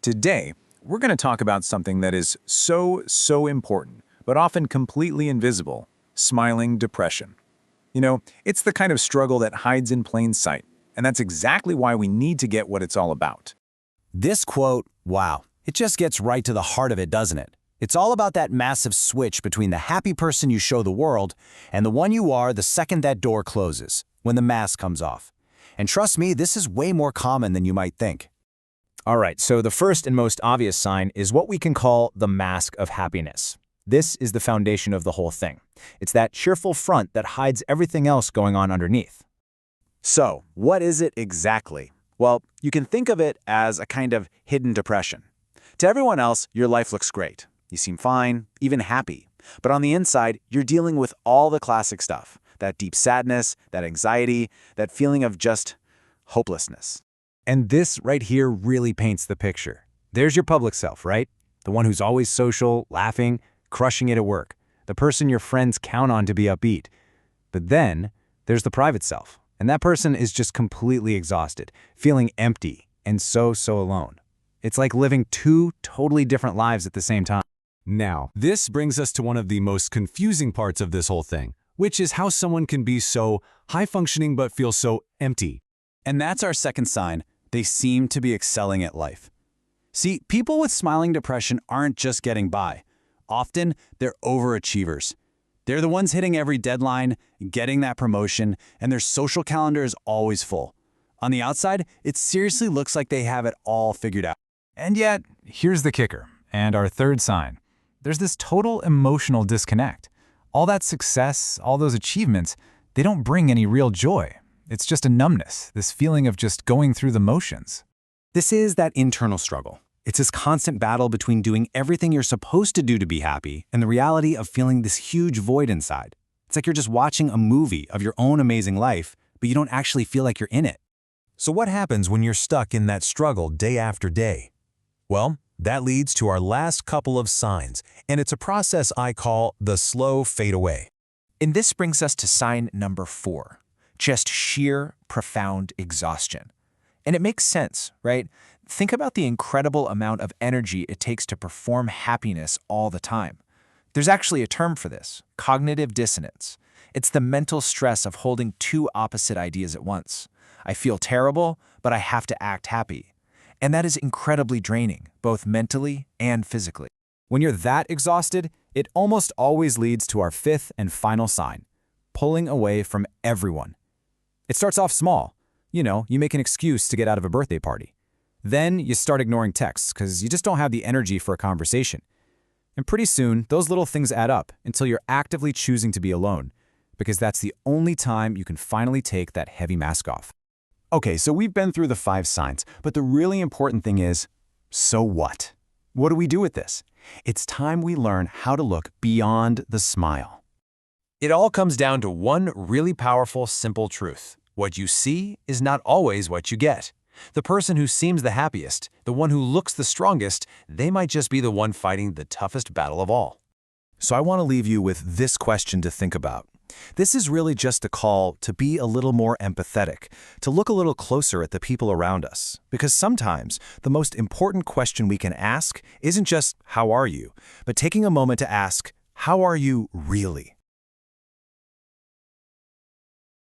Today, we're going to talk about something that is so important, but often completely invisible: smiling depression. It's the kind of struggle that hides in plain sight, and that's exactly why we need to get what it's all about. This quote, wow, it just gets right to the heart of it, doesn't it? It's all about that massive switch between the happy person you show the world and the one you are the second that door closes, when the mask comes off. And trust me, this is way more common than you might think. All right, so the first and most obvious sign is what we can call the mask of happiness. This is the foundation of the whole thing. It's that cheerful front that hides everything else going on underneath. So, what is it exactly? Well, you can think of it as a kind of hidden depression. To everyone else, your life looks great. You seem fine, even happy. But on the inside, you're dealing with all the classic stuff. That deep sadness, that anxiety, that feeling of just hopelessness. And this right here really paints the picture. There's your public self, right? The one who's always social, laughing, crushing it at work. The person your friends count on to be upbeat. But then, there's the private self. And that person is just completely exhausted, feeling empty, and so alone. It's like living two totally different lives at the same time. Now, this brings us to one of the most confusing parts of this whole thing, which is how someone can be so high-functioning but feel so empty. And that's our second sign. They seem to be excelling at life. See, people with smiling depression aren't just getting by. Often, they're overachievers. They're the ones hitting every deadline, getting that promotion, and their social calendar is always full. On the outside, it seriously looks like they have it all figured out. And yet, here's the kicker, and our third sign. There's this total emotional disconnect. All that success, all those achievements, they don't bring any real joy. It's just a numbness, this feeling of just going through the motions. This is that internal struggle. It's this constant battle between doing everything you're supposed to do to be happy and the reality of feeling this huge void inside. It's like you're just watching a movie of your own amazing life, but you don't actually feel like you're in it. So what happens when you're stuck in that struggle day after day? Well, that leads to our last couple of signs, and it's a process I call the slow fade away. And this brings us to sign number 4, just sheer, profound exhaustion. And it makes sense, right? Think about the incredible amount of energy it takes to perform happiness all the time. There's actually a term for this: cognitive dissonance. It's the mental stress of holding two opposite ideas at once. I feel terrible, but I have to act happy. And that is incredibly draining, both mentally and physically. When you're that exhausted, it almost always leads to our fifth and final sign: pulling away from everyone. It starts off small. You make an excuse to get out of a birthday party. Then you start ignoring texts because you just don't have the energy for a conversation. And pretty soon, those little things add up until you're actively choosing to be alone, because that's the only time you can finally take that heavy mask off. Okay, so we've been through the 5 signs, but the really important thing is, so what? What do we do with this? It's time we learn how to look beyond the smile. It all comes down to one really powerful, simple truth. What you see is not always what you get. The person who seems the happiest, the one who looks the strongest, they might just be the one fighting the toughest battle of all. So I want to leave you with this question to think about. This is really just a call to be a little more empathetic, to look a little closer at the people around us. Because sometimes the most important question we can ask isn't just, how are you? But taking a moment to ask, how are you really?